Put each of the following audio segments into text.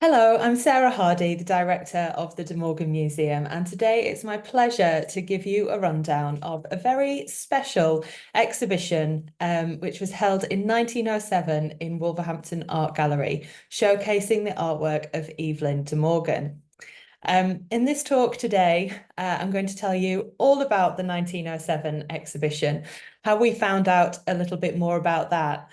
Hello, I'm Sarah Hardy, the director of the De Morgan Museum, and today it's my pleasure to give you a rundown of a very special exhibition which was held in 1907 in Wolverhampton Art Gallery, showcasing the artwork of Evelyn De Morgan. In this talk today, I'm going to tell you all about the 1907 exhibition, how we found out a little bit more about that,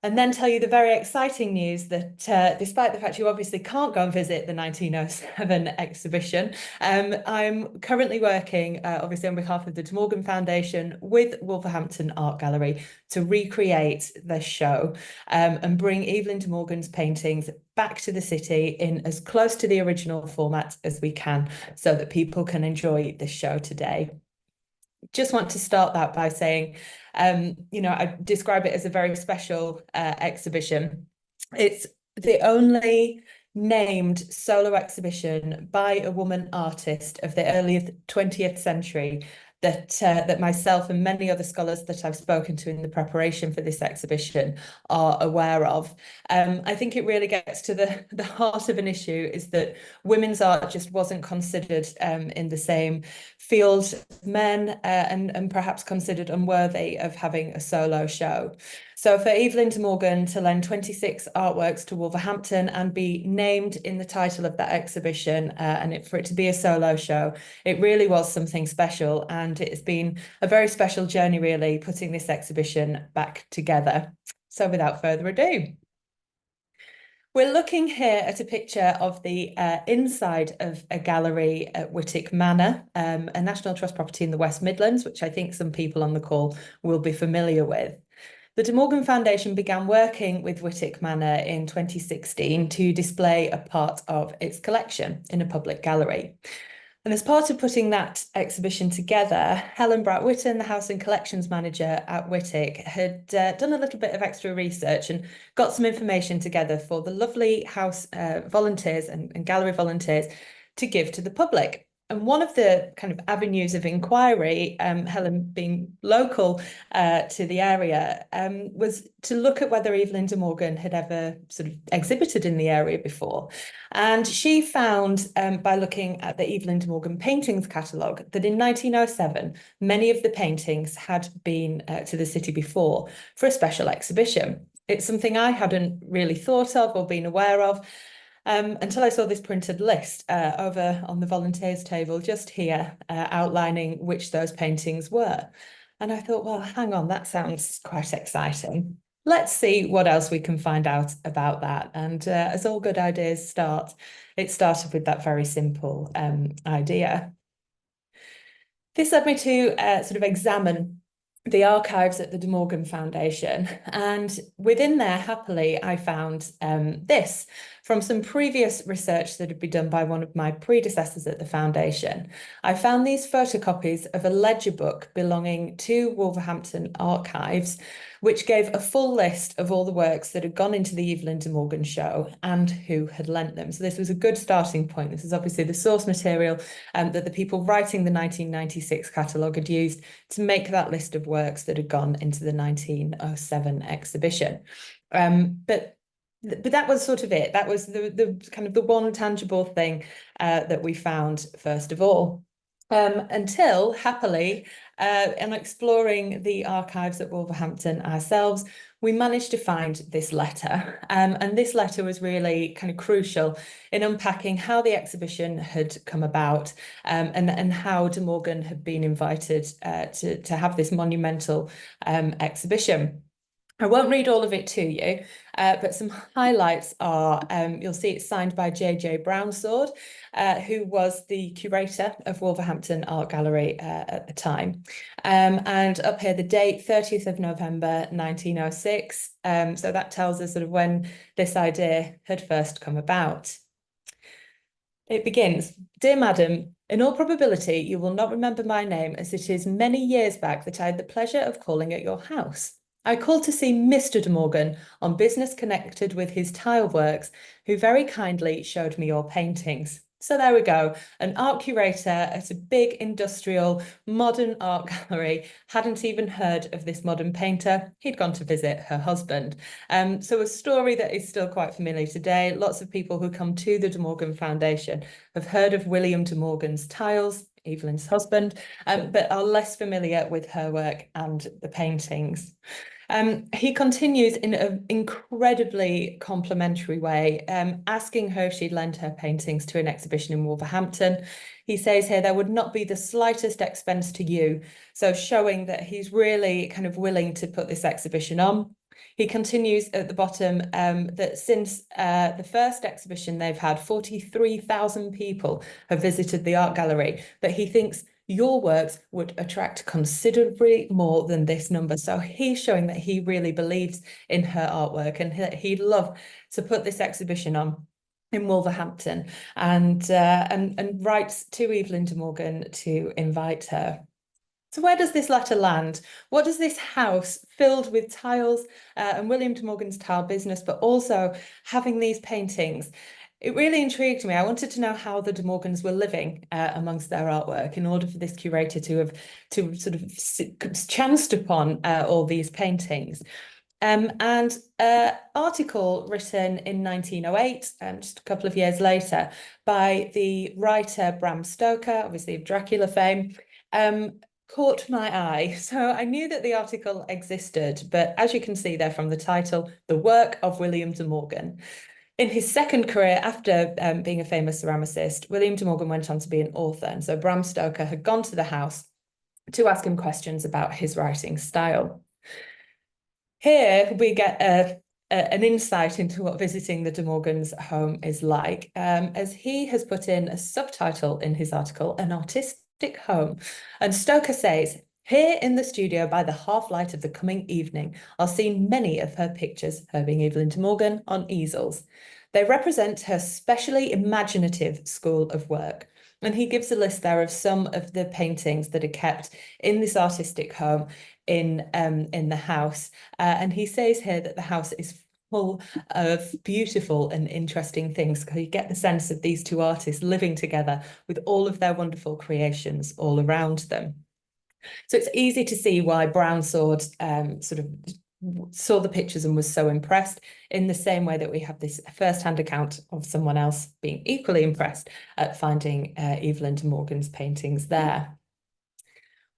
and then tell you the very exciting news that despite the fact you obviously can't go and visit the 1907 exhibition, I'm currently working, obviously on behalf of the De Morgan Foundation with Wolverhampton Art Gallery to recreate the show and bring Evelyn De Morgan's paintings back to the city in as close to the original format as we can so that people can enjoy this show today. Just want to start that by saying, I describe it as a very special exhibition. It's the only named solo exhibition by a woman artist of the early 20th century that myself and many other scholars that I've spoken to in the preparation for this exhibition are aware of. I think it really gets to the heart of an issue is that women's art just wasn't considered in the same field as men and perhaps considered unworthy of having a solo show. So for Evelyn De Morgan to lend 26 artworks to Wolverhampton and be named in the title of that exhibition for it to be a solo show, it really was something special. And it's been a very special journey, really, putting this exhibition back together. So without further ado, we're looking here at a picture of the inside of a gallery at Whitwick Manor, a National Trust property in the West Midlands, which I think some people on the call will be familiar with. The De Morgan Foundation began working with Whitwick Manor in 2016 to display a part of its collection in a public gallery. And as part of putting that exhibition together, Helen Bratt-Whitten, the House and Collections Manager at Whitwick, had done a little bit of extra research and got some information together for the lovely house volunteers and gallery volunteers to give to the public. And one of the kind of avenues of inquiry, Helen being local to the area, was to look at whether Evelyn De Morgan had ever sort of exhibited in the area before. And she found, by looking at the Evelyn De Morgan paintings catalogue, that in 1907, many of the paintings had been to the city before for a special exhibition. It's something I hadn't really thought of or been aware of until I saw this printed list over on the volunteers table just here, outlining which those paintings were. And I thought, well, hang on, that sounds quite exciting. Let's see what else we can find out about that. And as all good ideas start, it started with that very simple idea. This led me to sort of examine the archives at the De Morgan Foundation. And within there, happily, I found this from some previous research that had been done by one of my predecessors at the foundation. I found these photocopies of a ledger book belonging to Wolverhampton Archives, which gave a full list of all the works that had gone into the Evelyn De Morgan show and who had lent them. So this was a good starting point. This is obviously the source material that the people writing the 1996 catalogue had used to make that list of works that had gone into the 1907 exhibition. But that was sort of it. That was the kind of the one tangible thing that we found first of all. Until, happily, in exploring the archives at Wolverhampton ourselves, we managed to find this letter. And this letter was really kind of crucial in unpacking how the exhibition had come about and how De Morgan had been invited to have this monumental exhibition. I won't read all of it to you, but some highlights are, you'll see it's signed by J.J. Brownsword, who was the curator of Wolverhampton Art Gallery at the time. And up here, the date, 30th of November, 1906. So that tells us sort of when this idea had first come about. It begins, Dear Madam, in all probability, you will not remember my name, as it is many years back that I had the pleasure of calling at your house. I called to see Mr. De Morgan on business connected with his tile works, who very kindly showed me your paintings. So there we go. An art curator at a big industrial modern art gallery hadn't even heard of this modern painter. He'd gone to visit her husband. So a story that is still quite familiar today. Lots of people who come to the De Morgan Foundation have heard of William De Morgan's tiles, Evelyn's husband, but are less familiar with her work and the paintings. He continues in an incredibly complimentary way, asking her if she'd lend her paintings to an exhibition in Wolverhampton. He says here there would not be the slightest expense to you, so showing that he's really kind of willing to put this exhibition on. He continues at the bottom that since the first exhibition they've had, 43,000 people have visited the art gallery, but he thinks your works would attract considerably more than this number. So he's showing that he really believes in her artwork and he'd love to put this exhibition on in Wolverhampton and writes to Evelyn De Morgan to invite her. So where does this letter land? What does this house filled with tiles and William De Morgan's tile business, but also having these paintings? It really intrigued me. I wanted to know how the De Morgans were living amongst their artwork in order for this curator to sort of chanced upon all these paintings. And an article written in 1908, just a couple of years later, by the writer Bram Stoker, obviously of Dracula fame, caught my eye. So I knew that the article existed, but as you can see there from the title, The Work of William De Morgan. In his second career, after being a famous ceramicist, William De Morgan went on to be an author. And so Bram Stoker had gone to the house to ask him questions about his writing style. Here we get an insight into what visiting the De Morgan's home is like, as he has put in a subtitle in his article, An Artistic Home. And Stoker says, here in the studio by the half-light of the coming evening are seen many of her pictures, her being Evelyn De Morgan, on easels. They represent her specially imaginative school of work. And he gives a list there of some of the paintings that are kept in this artistic home in the house. And he says here that the house is full of beautiful and interesting things, because you get the sense of these two artists living together with all of their wonderful creations all around them. So it's easy to see why Brownsword sort of saw the pictures and was so impressed, in the same way that we have this first-hand account of someone else being equally impressed at finding Evelyn De Morgan's paintings there.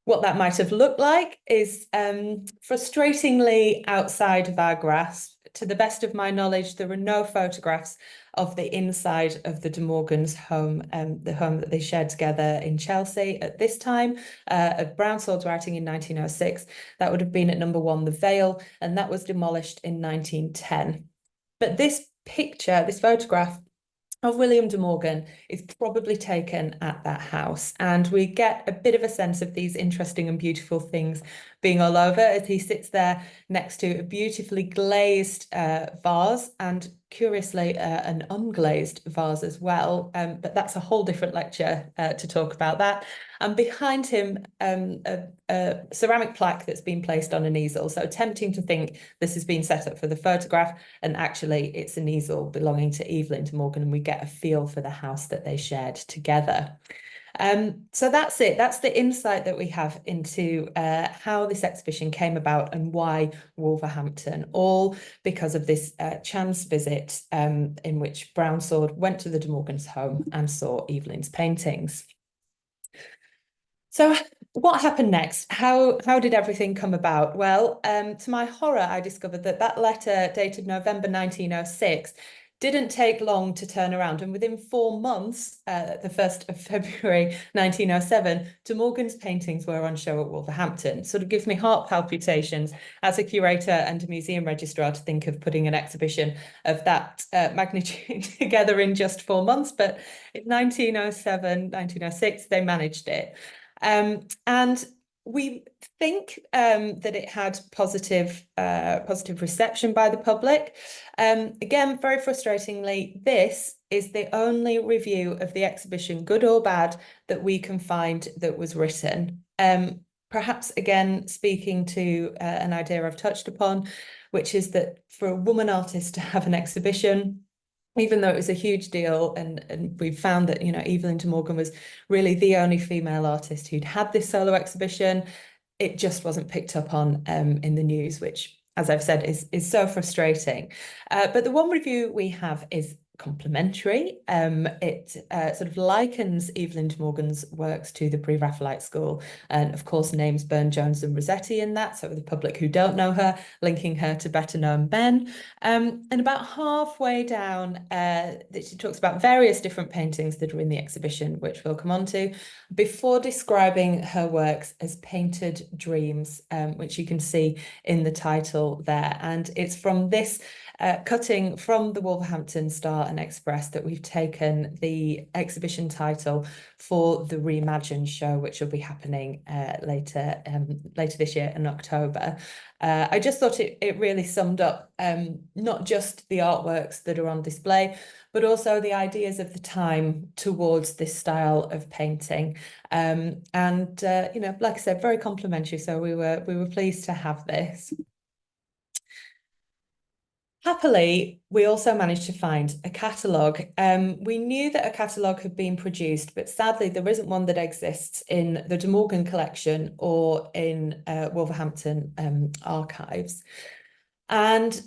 What that might have looked like is frustratingly outside of our grasp. To the best of my knowledge, there are no photographs of the inside of the De Morgan's home, the home that they shared together in Chelsea at this time. Brownsword's writing in 1906. That would have been at number 1, The Vale, and that was demolished in 1910. But this picture, this photograph of William De Morgan is probably taken at that house, and we get a bit of a sense of these interesting and beautiful things being all over as he sits there next to a beautifully glazed vase, and curiously an unglazed vase as well, but that's a whole different lecture to talk about that. And behind him, a ceramic plaque that's been placed on an easel. So tempting to think this has been set up for the photograph, and actually it's an easel belonging to Evelyn De Morgan, and we get a feel for the house that they shared together. So that's it. That's the insight that we have into how this exhibition came about and why Wolverhampton, all because of this chance visit in which Brownsword went to the De Morgan's home and saw Evelyn's paintings. So what happened next? How did everything come about? Well, to my horror, I discovered that that letter dated November 1906 didn't take long to turn around. And within 4 months, the 1st of February 1907, De Morgan's paintings were on show at Wolverhampton. Sort of gives me heart palpitations as a curator and a museum registrar to think of putting an exhibition of that magnitude together in just 4 months. But in 1907, 1906, they managed it. And we think that it had positive reception by the public. Again, very frustratingly, this is the only review of the exhibition, good or bad, that we can find that was written. Perhaps, again, speaking to an idea I've touched upon, which is that for a woman artist to have an exhibition even though it was a huge deal, and we found that, Evelyn De Morgan was really the only female artist who'd had this solo exhibition, it just wasn't picked up on in the news, which, as I've said, is so frustrating. But the one review we have is complimentary. It sort of likens Evelyn De Morgan's works to the Pre-Raphaelite school, and of course names Burne-Jones and Rossetti in that. So the public who don't know her, linking her to better known men. And about halfway down, she talks about various different paintings that are in the exhibition, which we'll come on to, before describing her works as painted dreams, which you can see in the title there. And it's from this cutting from the Wolverhampton Star and Express that we've taken the exhibition title for the Reimagined show, which will be happening later this year in October. I just thought it really summed up not just the artworks that are on display, but also the ideas of the time towards this style of painting. And like I said, very complimentary. So we were pleased to have this. Happily, we also managed to find a catalogue. We knew that a catalogue had been produced, but sadly, there isn't one that exists in the De Morgan collection or in Wolverhampton archives. And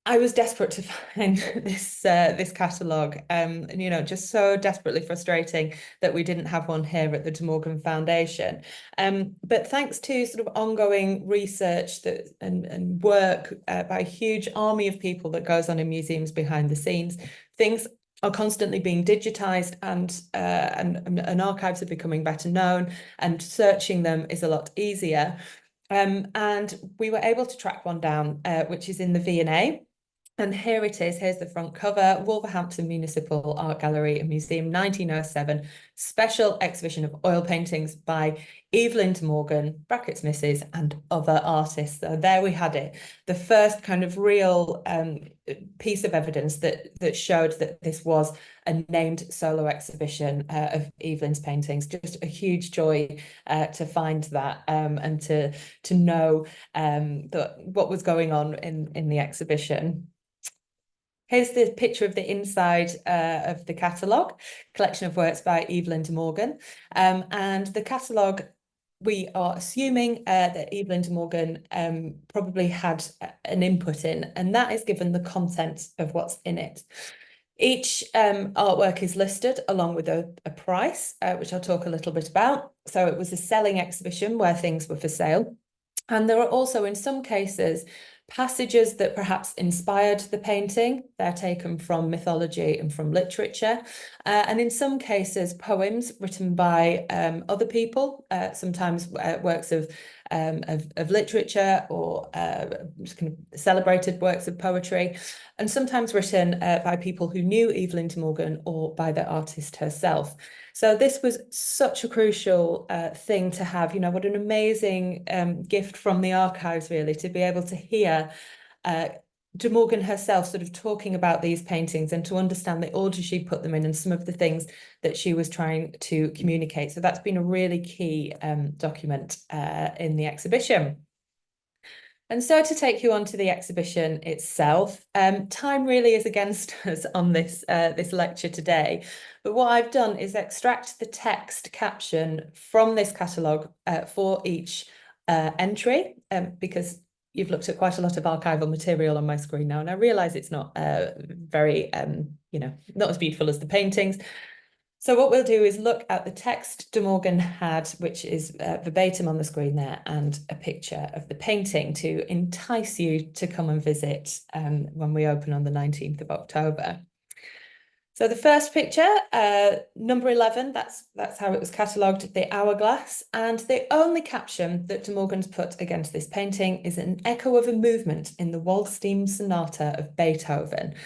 I was desperate to find this catalogue, and just so desperately frustrating that we didn't have one here at the De Morgan Foundation. But thanks to sort of ongoing research and work by a huge army of people that goes on in museums behind the scenes, things are constantly being digitized, and archives are becoming better known, and searching them is a lot easier. And we were able to track one down, which is in the V&A. And here it is. Here's the front cover: Wolverhampton Municipal Art Gallery and Museum, 1907, special exhibition of oil paintings by Evelyn De Morgan, brackets Mrs., and other artists. So there we had it, the first kind of real piece of evidence that showed that this was a named solo exhibition of Evelyn's paintings. Just a huge joy to find that, and to know what was going on in the exhibition. Here's the picture of the inside of the catalogue, collection of works by Evelyn De Morgan. And the catalogue, we are assuming that Evelyn De Morgan probably had an input in, and that is given the content of what's in it. Each artwork is listed along with a price, which I'll talk a little bit about. So it was a selling exhibition where things were for sale. And there are also, in some cases, passages that perhaps inspired the painting. They're taken from mythology and from literature. And in some cases, poems written by other people, sometimes works of literature or kind of celebrated works of poetry, and sometimes written by people who knew Evelyn De Morgan or by the artist herself. So this was such a crucial thing to have. What an amazing gift from the archives, really, to be able to hear De Morgan herself sort of talking about these paintings and to understand the order she put them in and some of the things that she was trying to communicate. So that's been a really key document in the exhibition. And so to take you on to the exhibition itself, time really is against us on this lecture today. But what I've done is extract the text caption from this catalogue for each entry, because you've looked at quite a lot of archival material on my screen now, and I realise it's not very, not as beautiful as the paintings. So what we'll do is look at the text De Morgan had, which is verbatim on the screen there, and a picture of the painting to entice you to come and visit when we open on the 19th of October. So the first picture, number 11, that's how it was catalogued, the hourglass. And the only caption that De Morgan's put against this painting is an echo of a movement in the Waltztheme Sonata of Beethoven.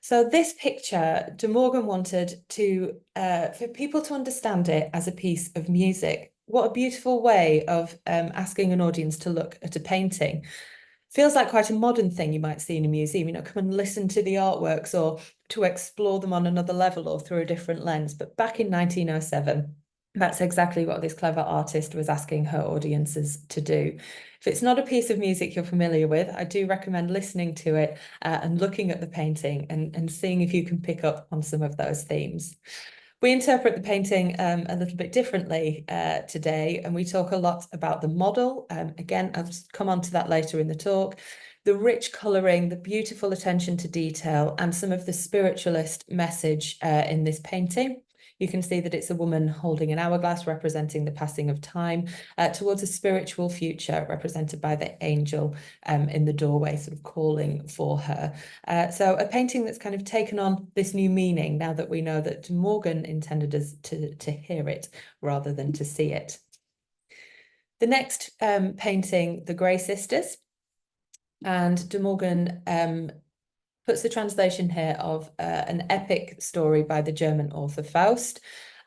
So this picture, De Morgan wanted to for people to understand it as a piece of music. What a beautiful way of asking an audience to look at a painting. Feels like quite a modern thing you might see in a museum, come and listen to the artworks or to explore them on another level or through a different lens. But back in 1907, That's exactly what this clever artist was asking her audiences to do. If it's not a piece of music you're familiar with, I do recommend listening to it and looking at the painting and seeing if you can pick up on some of those themes. We interpret the painting a little bit differently today, and we talk a lot about the model. Again, I'll just come on to that later in the talk. The rich colouring, the beautiful attention to detail, and some of the spiritualist message in this painting. You can see that it's a woman holding an hourglass representing the passing of time towards a spiritual future represented by the angel in the doorway, sort of calling for her. So a painting that's kind of taken on this new meaning now that we know that De Morgan intended us to hear it rather than to see it. The next painting, The Grey Sisters, and De Morgan puts the translation here of an epic story by the German author Faust,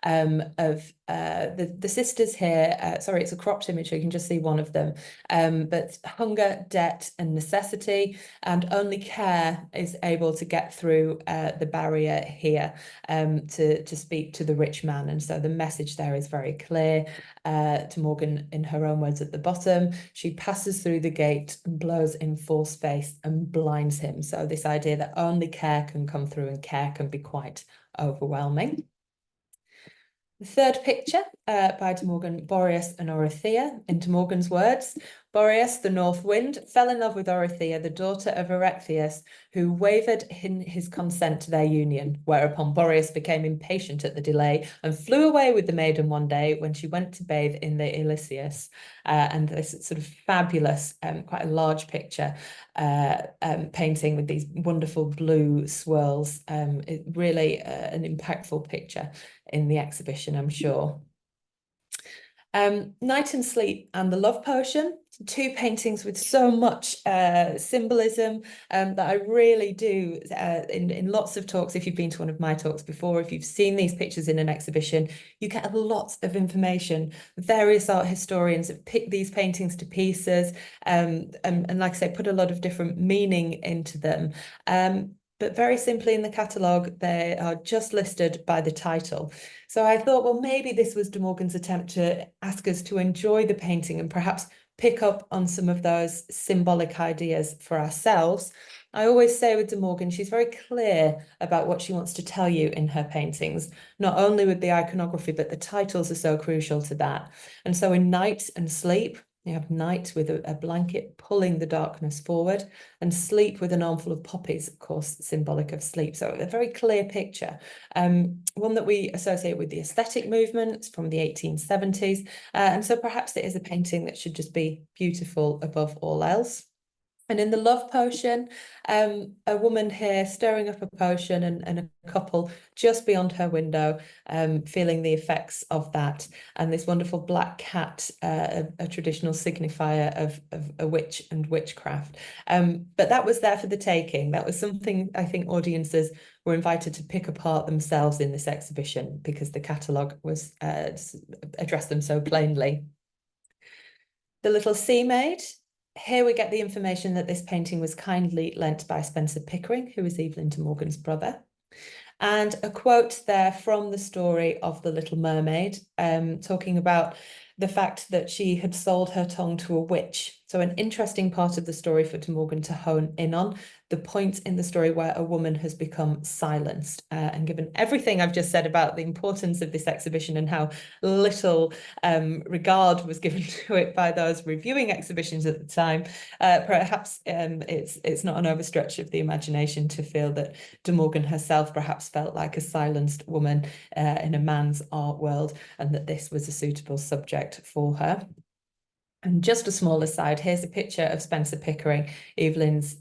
of the sisters here. Sorry, it's a cropped image, so you can just see one of them. But hunger, debt, and necessity, and only care is able to get through the barrier here to speak to the rich man. And so the message there is very clear. To Morgan, in her own words at the bottom, she passes through the gate and blows in full space and blinds him. So this idea that only care can come through and care can be quite overwhelming. The third picture by De Morgan, Boreas and Orithyia. In De Morgan's words, Boreas, the north wind, fell in love with Orithyia, the daughter of Erechtheus, who wavered in his consent to their union, whereupon Boreas became impatient at the delay and flew away with the maiden one day when she went to bathe in the Ilicius. And this sort of fabulous, quite a large picture painting with these wonderful blue swirls. Really an impactful picture in the exhibition, I'm sure. Night and Sleep and The Love Potion, two paintings with so much symbolism that I really do in lots of talks. If you've been to one of my talks before, if you've seen these pictures in an exhibition, you get a lot of information. Various art historians have picked these paintings to pieces and like I say, put a lot of different meaning into them. But very simply in the catalogue, they are just listed by the title. So I thought, well, maybe this was De Morgan's attempt to ask us to enjoy the painting and perhaps pick up on some of those symbolic ideas for ourselves. I always say with De Morgan, she's very clear about what she wants to tell you in her paintings, not only with the iconography, but the titles are so crucial to that. And so in Night and Sleep, you have night with a blanket pulling the darkness forward, and sleep with an armful of poppies, of course, symbolic of sleep. So a very clear picture, one that we associate with the aesthetic movement from the 1870s. And so perhaps it is a painting that should just be beautiful above all else. And in The Love Potion, a woman here stirring up a potion and a couple just beyond her window, feeling the effects of that. And this wonderful black cat, a traditional signifier of a witch and witchcraft. But that was there for the taking. That was something I think audiences were invited to pick apart themselves in this exhibition because the catalogue was addressed them so plainly. The Little Sea Maid. Here we get the information that this painting was kindly lent by Spencer Pickering, who is Evelyn De Morgan's brother. And a quote there from the story of the Little Mermaid, talking about the fact that she had sold her tongue to a witch. So an interesting part of the story for De Morgan to hone in on, the point in the story where a woman has become silenced. And given everything I've just said about the importance of this exhibition and how little regard was given to it by those reviewing exhibitions at the time, perhaps it's not an overstretch of the imagination to feel that De Morgan herself perhaps felt like a silenced woman in a man's art world, and that this was a suitable subject for her. And just a small aside, here's a picture of Spencer Pickering, Evelyn's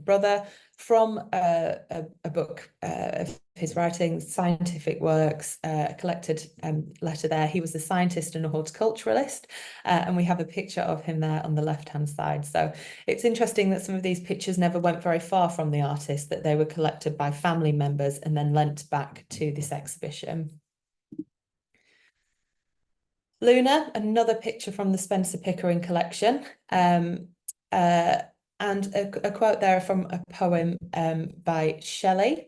brother, from a book of his writing, Scientific Works, a collected letter there. He was a scientist and a horticulturalist, and we have a picture of him there on the left-hand side. So it's interesting that some of these pictures never went very far from the artist, that they were collected by family members and then lent back to this exhibition. Luna, another picture from the Spencer Pickering collection, and a quote there from a poem by Shelley.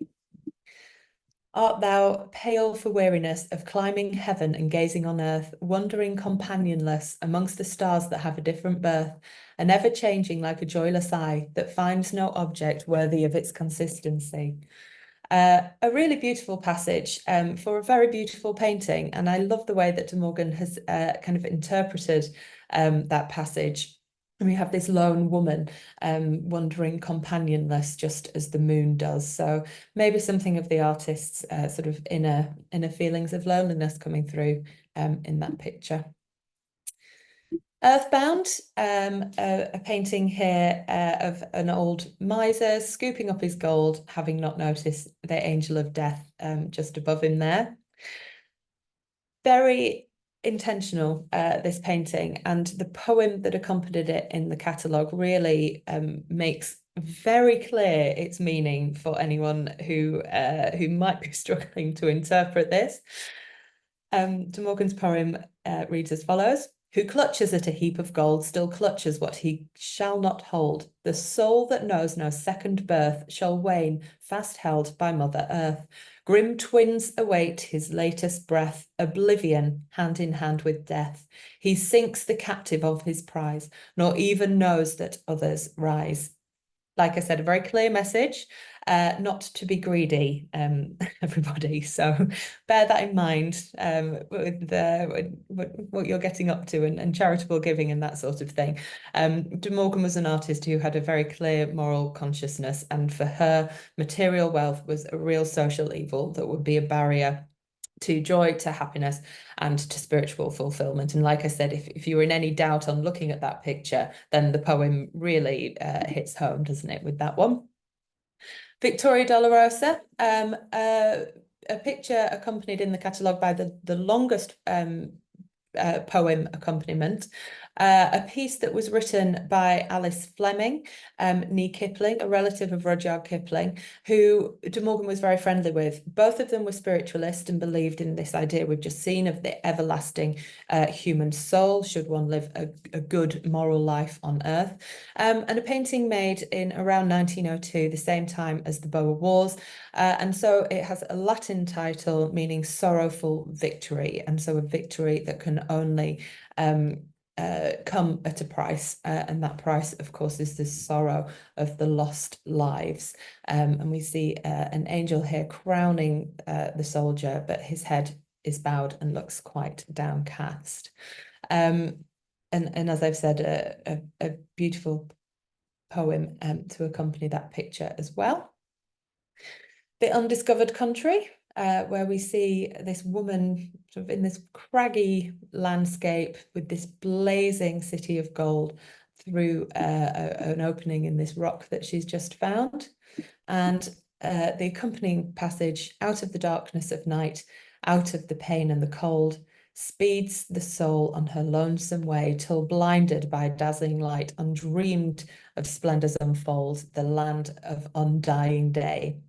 Art thou pale for weariness of climbing heaven and gazing on earth, wandering companionless amongst the stars that have a different birth, and ever changing like a joyless eye that finds no object worthy of its consistency? A really beautiful passage for a very beautiful painting. And I love the way that De Morgan has kind of interpreted that passage. And we have this lone woman wandering companionless, just as the moon does. So maybe something of the artist's sort of inner feelings of loneliness coming through in that picture. Earthbound, a painting here of an old miser scooping up his gold, having not noticed the angel of death just above him there. Very intentional, this painting, and the poem that accompanied it in the catalogue really makes very clear its meaning for anyone who might be struggling to interpret this. De Morgan's poem reads as follows. Who clutches at a heap of gold still clutches what he shall not hold. The soul that knows no second birth shall wane, fast held by Mother Earth. Grim twins await his latest breath, oblivion hand in hand with death. He sinks the captive of his prize, nor even knows that others rise. Like I said, a very clear message, not to be greedy, everybody. So bear that in mind with what you're getting up to and charitable giving and that sort of thing. De Morgan was an artist who had a very clear moral consciousness, and for her, material wealth was a real social evil that would be a barrier to joy, to happiness, and to spiritual fulfillment. And like I said, if you were in any doubt on looking at that picture, then the poem really hits home, doesn't it, with that one? Victoria Dolorosa, a picture accompanied in the catalogue by the longest poem accompaniment, a piece that was written by Alice Fleming, nee Kipling, a relative of Rudyard Kipling, who De Morgan was very friendly with. Both of them were spiritualists and believed in this idea we've just seen of the everlasting human soul, should one live a good moral life on earth. And a painting made in around 1902, the same time as the Boer Wars. And so it has a Latin title meaning sorrowful victory. And so a victory that can only come at a price. And that price, of course, is the sorrow of the lost lives. And we see an angel here crowning the soldier, but his head is bowed and looks quite downcast. And as I've said, a beautiful poem to accompany that picture as well. The Undiscovered Country, where we see this woman sort of in this craggy landscape with this blazing city of gold through an opening in this rock that she's just found. And the accompanying passage, out of the darkness of night, out of the pain and the cold, speeds the soul on her lonesome way till blinded by dazzling light, undreamed of splendors unfold, the land of undying day.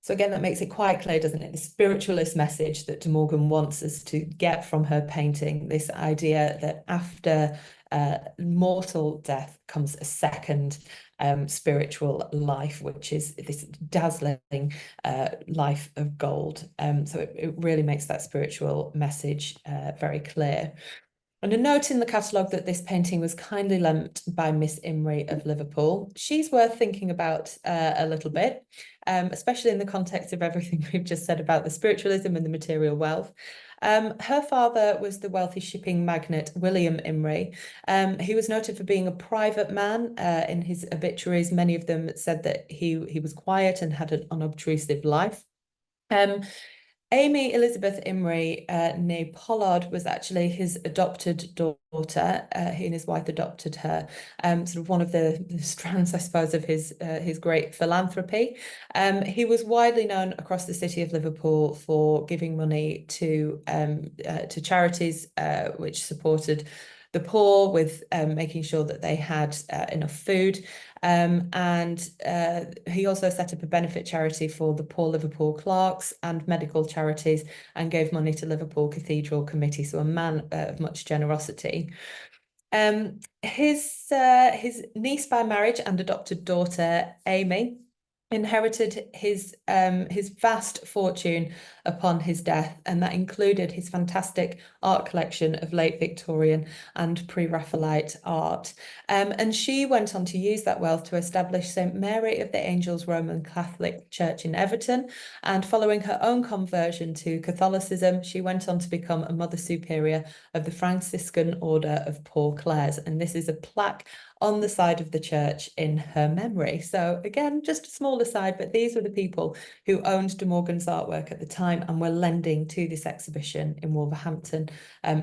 So again, that makes it quite clear, doesn't it? The spiritualist message that De Morgan wants us to get from her painting, this idea that after mortal death comes a second spiritual life, which is this dazzling life of gold. So it really makes that spiritual message very clear. And a note in the catalogue that this painting was kindly lent by Miss Imrie of Liverpool. She's worth thinking about a little bit, especially in the context of everything we've just said about the spiritualism and the material wealth. Her father was the wealthy shipping magnate William Imrie. He was noted for being a private man. In his obituaries, many of them said that he was quiet and had an unobtrusive life. Amy Elizabeth Imrie, née Pollard, was actually his adopted daughter. He and his wife adopted her. Sort of one of the strands, I suppose, of his great philanthropy. He was widely known across the city of Liverpool for giving money to charities which supported the poor, with making sure that they had enough food. And he also set up a benefit charity for the poor Liverpool clerks and medical charities, and gave money to Liverpool Cathedral Committee. So a man of much generosity. His niece by marriage and adopted daughter, Amy, inherited his vast fortune upon his death, and that included his fantastic art collection of late Victorian and pre-Raphaelite art. And she went on to use that wealth to establish St. Mary of the Angels Roman Catholic Church in Everton. And following her own conversion to Catholicism, she went on to become a Mother Superior of the Franciscan Order of Poor Clares. And this is a plaque on the side of the church in her memory. So again, just a small aside, but these were the people who owned De Morgan's artwork at the time and were lending to this exhibition in Wolverhampton,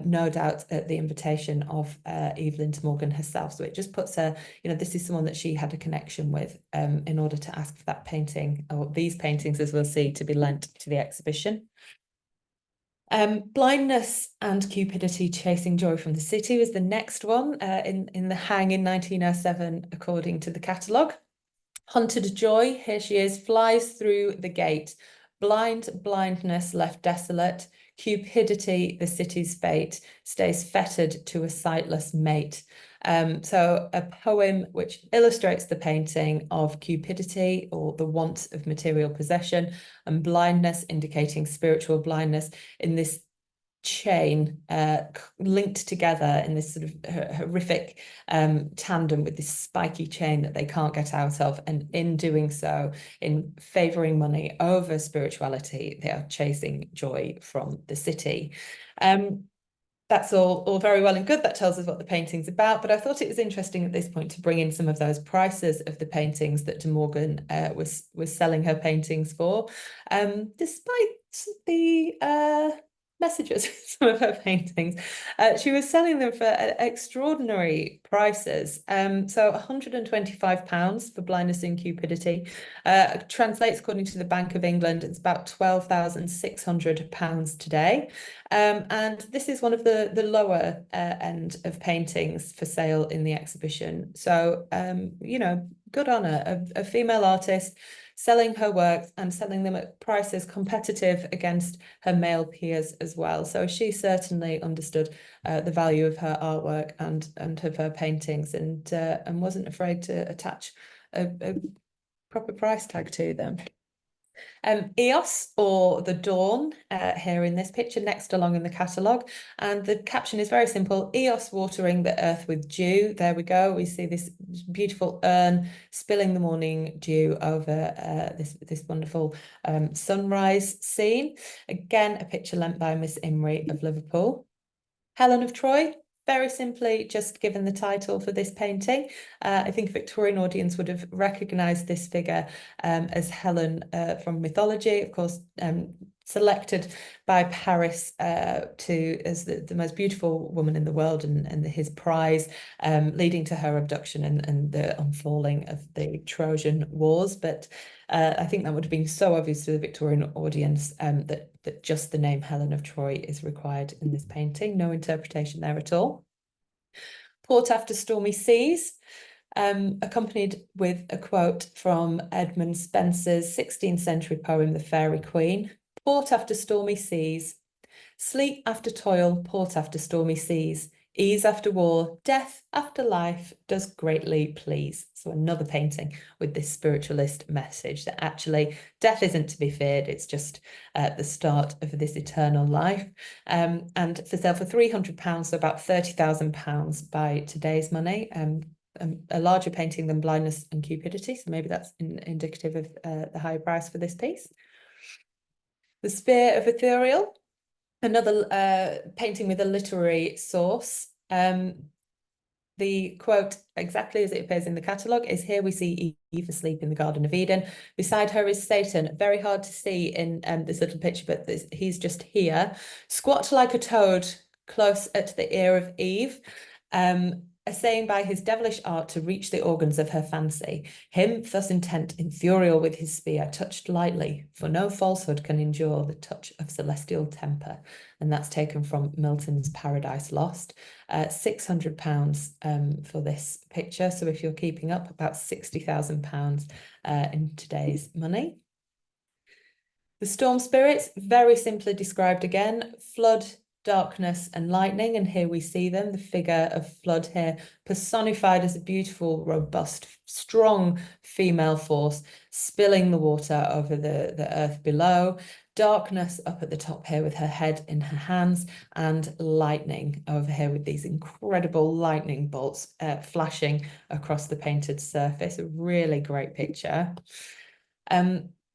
no doubt at the invitation of Evelyn De Morgan herself. So it just puts her, this is someone that she had a connection with in order to ask for that painting, or these paintings, as we'll see, to be lent to the exhibition. Blindness and Cupidity Chasing Joy from the City was the next one in the hang in 1907, according to the catalogue. Hunted Joy, here she is, flies through the gate. Blindness left desolate. Cupidity, the city's fate, stays fettered to a sightless mate. So a poem which illustrates the painting of cupidity, or the want of material possession, and blindness, indicating spiritual blindness, in this chain linked together in this sort of horrific tandem with this spiky chain that they can't get out of. And in doing so, in favouring money over spirituality, they are chasing joy from the city. That's all very well and good. That tells us what the painting's about, but I thought it was interesting at this point to bring in some of those prices of the paintings that De Morgan was selling her paintings for, despite the messages in some of her paintings. She was selling them for extraordinary prices. So £125 for Blindness and Cupidity translates, according to the Bank of England, it's about £12,600 today. And this is one of the lower end of paintings for sale in the exhibition. So, good on her, a female artist selling her works and selling them at prices competitive against her male peers as well. So she certainly understood the value of her artwork and of her paintings, and wasn't afraid to attach a proper price tag to them. Eos, or the dawn, here in this picture next along in the catalogue, and the caption is very simple: Eos watering the earth with dew. There we go, we see this beautiful urn spilling the morning dew over this wonderful sunrise scene. Again, a picture lent by Miss Imrie of Liverpool. Helen of Troy, very simply just given the title for this painting. I think a Victorian audience would have recognised this figure as Helen from mythology, of course, selected by Paris as the most beautiful woman in the world and his prize, leading to her abduction and the unfurling of the Trojan Wars. But I think that would have been so obvious to the Victorian audience that just the name Helen of Troy is required in this painting. No interpretation there at all. Port After Stormy Seas, accompanied with a quote from Edmund Spenser's 16th century poem, The Fairy Queen. Port after stormy seas, sleep after toil, port after stormy seas, ease after war, death after life does greatly please. So another painting with this spiritualist message that actually death isn't to be feared, it's just the start of this eternal life. And for sale for £300, so about £30,000 by today's money. A larger painting than Blindness and Cupidity, so maybe that's indicative of the high price for this piece. The Sphere of Ethereal, another painting with a literary source. The quote, exactly as it appears in the catalogue, is: here we see Eve asleep in the Garden of Eden. Beside her is Satan. Very hard to see in this little picture, but he's just here. Squat like a toad, close at the ear of Eve. Essaying by his devilish art to reach the organs of her fancy. Him, thus intent, infuriate with his spear, touched lightly, for no falsehood can endure the touch of celestial temper. And that's taken from Milton's Paradise Lost. £600 for this picture. So if you're keeping up, about £60,000 in today's money. The Storm Spirits, very simply described again: flood, darkness and lightning, and here we see them, the figure of flood here personified as a beautiful, robust, strong female force spilling the water over the earth below. Darkness up at the top here with her head in her hands, and lightning over here with these incredible lightning bolts flashing across the painted surface. A really great picture.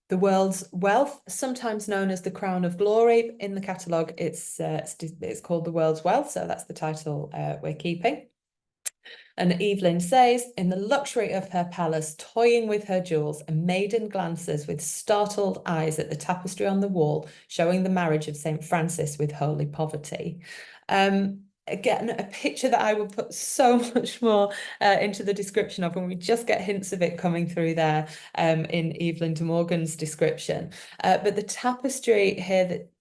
The world's wealth, sometimes known as the crown of glory. In the catalogue, it's called the world's wealth, so that's the title we're keeping. And Evelyn says, in the luxury of her palace, toying with her jewels, a maiden glances with startled eyes at the tapestry on the wall, showing the marriage of St. Francis with holy poverty. Again, a picture that I will put so much more into the description of, and we just get hints of it coming through there in Evelyn De Morgan's description. But the tapestry here that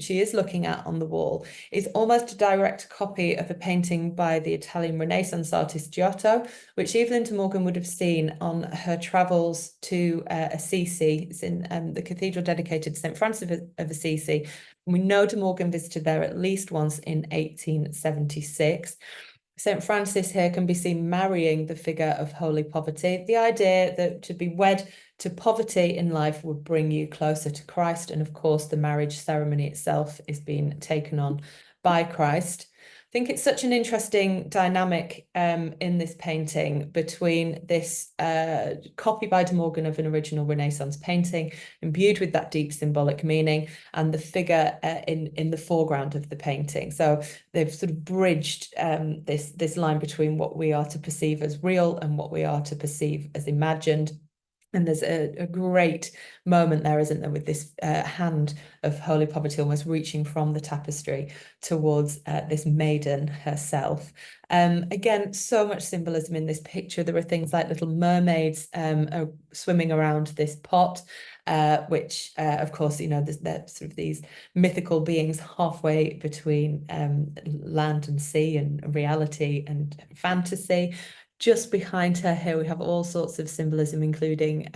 she is looking at on the wall is almost a direct copy of a painting by the Italian Renaissance artist Giotto, which Evelyn De Morgan would have seen on her travels to Assisi. It's in the cathedral dedicated to St. Francis of Assisi. We know De Morgan visited there at least once in 1876. St. Francis here can be seen marrying the figure of holy poverty. The idea that to be wed to poverty in life would bring you closer to Christ. And of course, the marriage ceremony itself is being taken on by Christ. I think it's such an interesting dynamic in this painting between this copy by De Morgan of an original Renaissance painting, imbued with that deep symbolic meaning, and the figure in the foreground of the painting. So they've sort of bridged this line between what we are to perceive as real and what we are to perceive as imagined. And there's a great moment there, isn't there, with this hand of holy poverty almost reaching from the tapestry towards this maiden herself. Again, so much symbolism in this picture. There are things like little mermaids swimming around this pot, which, of course, you know, there's sort of these mythical beings halfway between land and sea and reality and fantasy. Just behind her here, we have all sorts of symbolism, including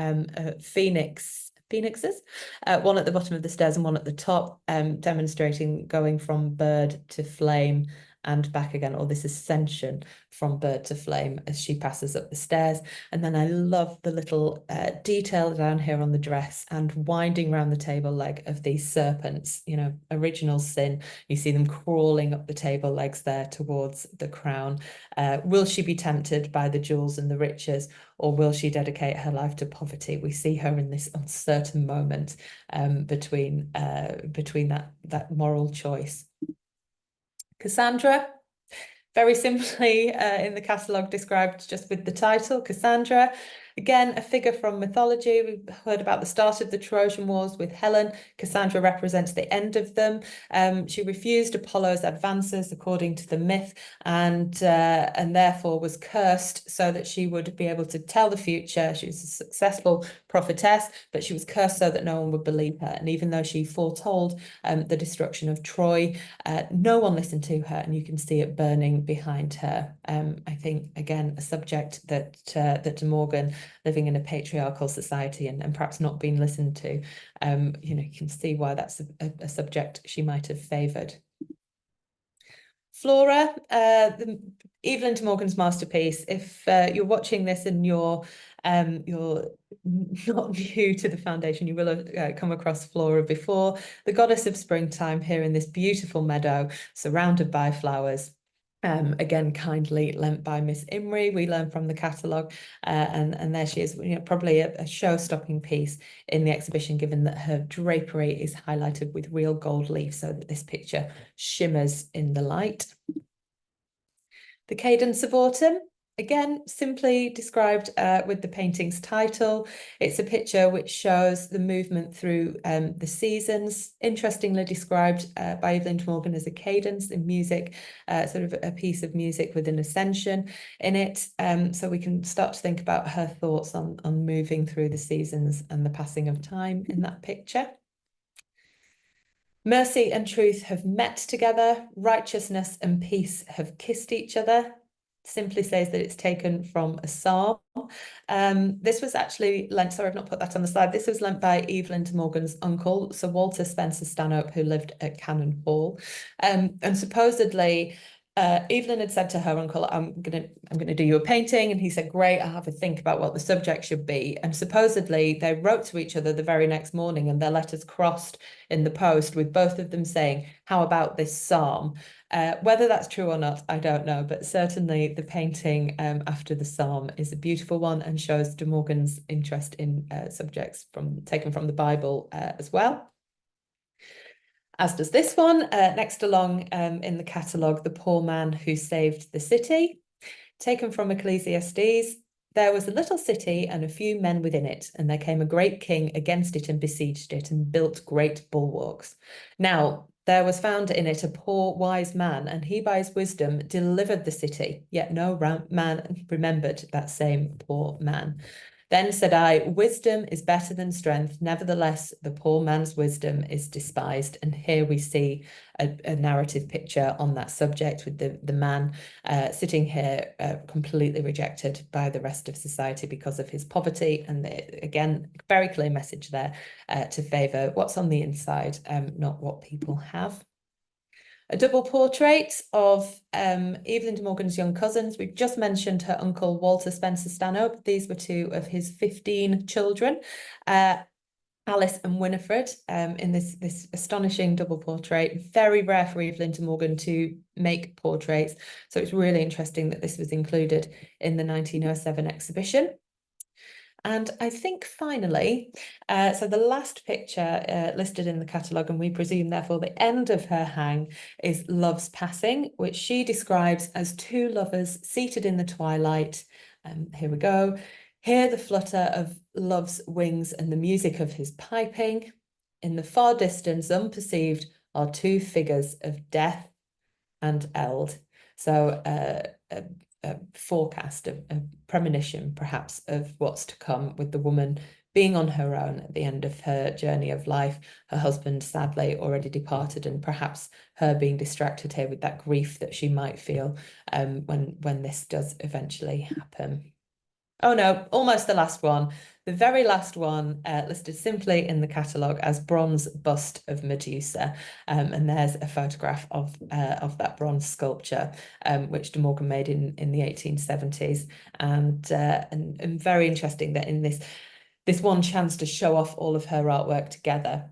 phoenixes, one at the bottom of the stairs and one at the top, demonstrating going from bird to flame and back again, or this ascension from bird to flame as she passes up the stairs. And then I love the little detail down here on the dress and winding around the table leg of these serpents, you know, original sin. You see them crawling up the table legs there towards the crown. Will she be tempted by the jewels and the riches, or will she dedicate her life to poverty? We see her in this uncertain moment between that moral choice. Cassandra, very simply in the catalogue described just with the title, Cassandra. Again, a figure from mythology. We've heard about the start of the Trojan Wars with Helen. Cassandra represents the end of them. She refused Apollo's advances, according to the myth, and therefore was cursed so that she would be able to tell the future. She was a successful prophetess, but she was cursed so that no one would believe her. And even though she foretold the destruction of Troy, no one listened to her, and you can see it burning behind her. I think, again, a subject that De Morgan, living in a patriarchal society and perhaps not being listened to, you know, you can see why that's a subject she might have favoured. Flora, Evelyn De Morgan's masterpiece. If you're watching this and you're not new to the foundation, you will have come across Flora before. The goddess of springtime here in this beautiful meadow, surrounded by flowers. Again, kindly lent by Miss Imrie, we learn from the catalogue, and there she is, you know, probably a show-stopping piece in the exhibition, given that her drapery is highlighted with real gold leaf so that this picture shimmers in the light. The Cadence of Autumn, again, simply described with the painting's title. It's a picture which shows the movement through the seasons, interestingly described by Evelyn De Morgan as a cadence in music, sort of a piece of music with an ascension in it. So we can start to think about her thoughts on moving through the seasons and the passing of time in that picture. Mercy and truth have met together. Righteousness and peace have kissed each other. simply says that it's taken from a psalm. This was actually lent, sorry, I've not put that on the slide. This was lent by Evelyn De Morgan's uncle, Sir Walter Spencer Stanhope, who lived at Cannon Hall. And supposedly, Evelyn had said to her uncle, I'm gonna do you a painting. And he said, great, I'll have a think about what the subject should be. And supposedly they wrote to each other the very next morning, and their letters crossed in the post with both of them saying, how about this psalm? Whether that's true or not, I don't know, but certainly the painting after the psalm is a beautiful one and shows De Morgan's interest in subjects taken from the Bible as well. As does this one. Next along in the catalogue, The Poor Man Who Saved the City, taken from Ecclesiastes. There was a little city and a few men within it, and there came a great king against it and besieged it and built great bulwarks. Now, there was found in it a poor wise man, and he by his wisdom delivered the city, yet no man remembered that same poor man. Then said I, wisdom is better than strength. Nevertheless, the poor man's wisdom is despised. And here we see a narrative picture on that subject with the man sitting here completely rejected by the rest of society because of his poverty. And again, very clear message there to favour what's on the inside, not what people have. A double portrait of Evelyn De Morgan's young cousins. We've just mentioned her uncle, Walter Spencer Stanhope. These were two of his 15 children, Alice and Winifred, in this astonishing double portrait. Very rare for Evelyn De Morgan to make portraits. So it's really interesting that this was included in the 1907 exhibition. And I think finally, so the last picture listed in the catalogue, and we presume therefore the end of her hang, is Love's Passing, which she describes as two lovers seated in the twilight. Here we go. Hear the flutter of love's wings and the music of his piping. In the far distance, unperceived, are two figures of death and eld. So a forecast, a premonition perhaps of what's to come with the woman being on her own at the end of her journey of life, her husband sadly already departed, and perhaps her being distracted here with that grief that she might feel when this does eventually happen. Oh no, almost the last one. The very last one listed simply in the catalogue as bronze bust of Medusa. And there's a photograph of that bronze sculpture, which De Morgan made in the 1870s. And very interesting that in this one chance to show off all of her artwork together,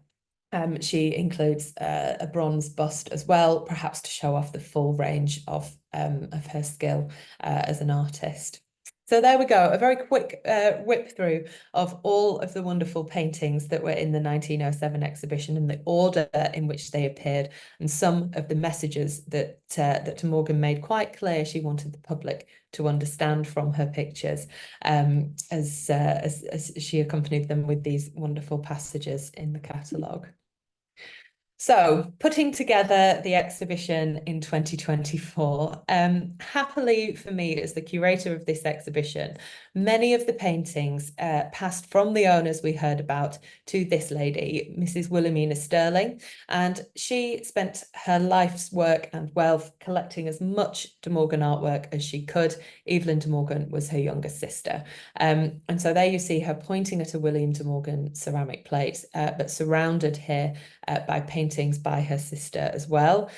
she includes a bronze bust as well, perhaps to show off the full range of her skill as an artist. So there we go, a very quick whip through of all of the wonderful paintings that were in the 1907 exhibition and the order in which they appeared, and some of the messages that De Morgan made quite clear she wanted the public to understand from her pictures, as she accompanied them with these wonderful passages in the catalogue. So, putting together the exhibition in 2024, happily for me as the curator of this exhibition, many of the paintings passed from the owners we heard about to this lady, Mrs. Wilhelmina Sterling, and she spent her life's work and wealth collecting as much De Morgan artwork as she could. Evelyn De Morgan was her younger sister. And so there you see her pointing at a William De Morgan ceramic plate, but surrounded here by paintings by her sister as well.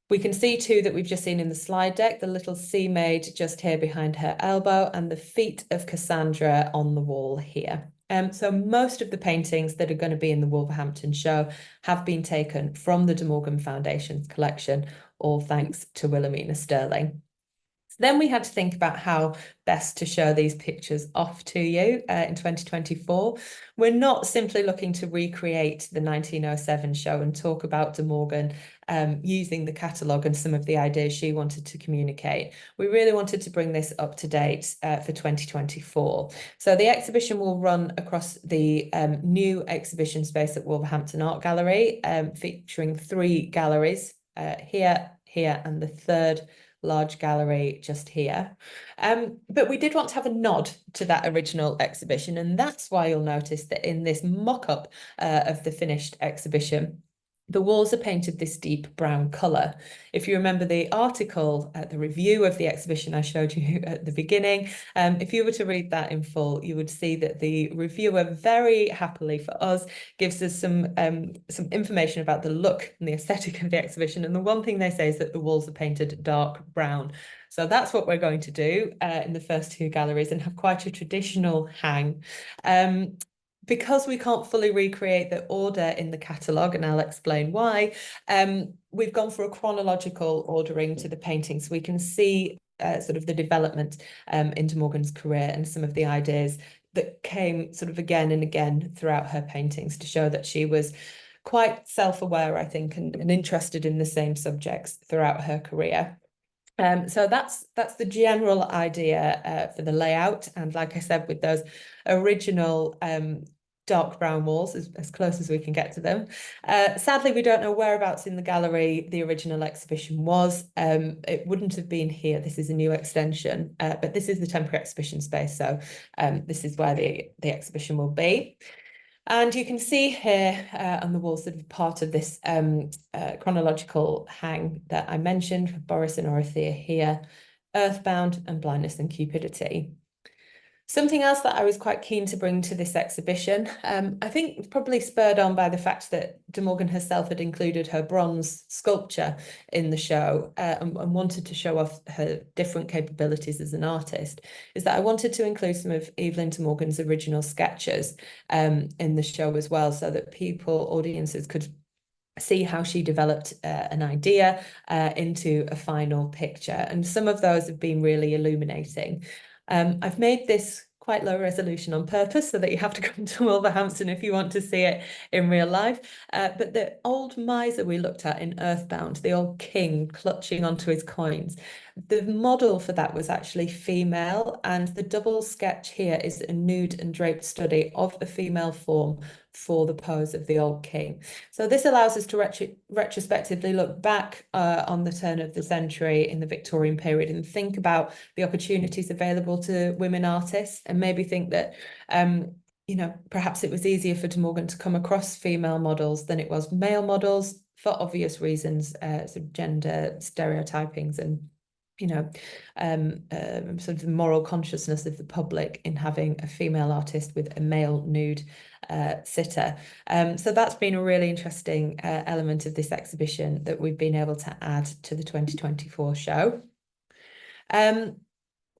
We can see too that we've just seen in the slide deck the little sea maid just here behind her elbow and the feet of Cassandra on the wall here. So most of the paintings that are going to be in the Wolverhampton show have been taken from the De Morgan Foundation's collection, all thanks to Wilhelmina Sterling. So then we had to think about how best to show these pictures off to you in 2024. We're not simply looking to recreate the 1907 show and talk about De Morgan using the catalogue and some of the ideas she wanted to communicate. We really wanted to bring this up to date for 2024. So the exhibition will run across the new exhibition space at Wolverhampton Art Gallery, featuring 3 galleries, here, and the third large gallery just here. But we did want to have a nod to that original exhibition, and that's why you'll notice that in this mock-up of the finished exhibition, the walls are painted this deep brown colour. If you remember the article, the review of the exhibition I showed you at the beginning, if you were to read that in full, you would see that the reviewer very happily for us gives us some information about the look and the aesthetic of the exhibition. And the one thing they say is that the walls are painted dark brown. So that's what we're going to do in the first two galleries, and have quite a traditional hang. Because we can't fully recreate the order in the catalogue, and I'll explain why, we've gone for a chronological ordering to the painting, so we can see sort of the development in De Morgan's career and some of the ideas that came sort of again and again throughout her paintings, to show that she was quite self-aware, I think, and interested in the same subjects throughout her career. So that's the general idea for the layout. And like I said, with those original dark brown walls, as close as we can get to them. Sadly, we don't know whereabouts in the gallery the original exhibition was. It wouldn't have been here. This is a new extension, but this is the temporary exhibition space. So this is where the exhibition will be. And you can see here on the wall sort of part of this chronological hang that I mentioned, Boris and Orothea here, Earthbound and Blindness and Cupidity. Something else that I was quite keen to bring to this exhibition, I think probably spurred on by the fact that De Morgan herself had included her bronze sculpture in the show and wanted to show off her different capabilities as an artist, is that I wanted to include some of Evelyn De Morgan's original sketches in the show as well, so that audiences could see how she developed an idea into a final picture. And some of those have been really illuminating. I've made this quite low resolution on purpose so that you have to come to Wolverhampton if you want to see it in real life. But the old miser we looked at in Earthbound, the old king clutching onto his coins, the model for that was actually female, and the double sketch here is a nude and draped study of a female form for the pose of the old king. So this allows us to retrospectively look back on the turn of the century in the Victorian period and think about the opportunities available to women artists, and maybe think that you know, perhaps it was easier for De Morgan to come across female models than it was male models, for obvious reasons, sort of gender stereotypings and, you know, sort of the moral consciousness of the public in having a female artist with a male nude sitter. So that's been a really interesting element of this exhibition that we've been able to add to the 2024 show.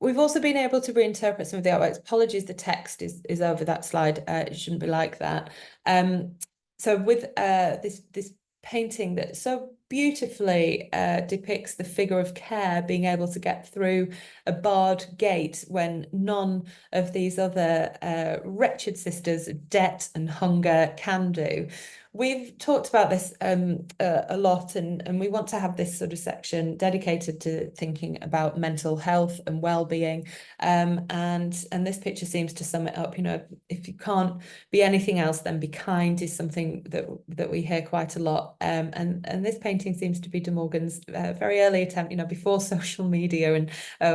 We've also been able to reinterpret some of the artworks. Apologies, the text is over that slide. It shouldn't be like that. So with this painting that so beautifully depicts the figure of care being able to get through a barred gate when none of these other wretched sisters of debt and hunger can do. We've talked about this a lot, and we want to have this sort of section dedicated to thinking about mental health and well-being. And this picture seems to sum it up. You know, if you can't be anything else, then be kind is something that we hear quite a lot. And this painting seems to be De Morgan's very early attempt, you know, before social media and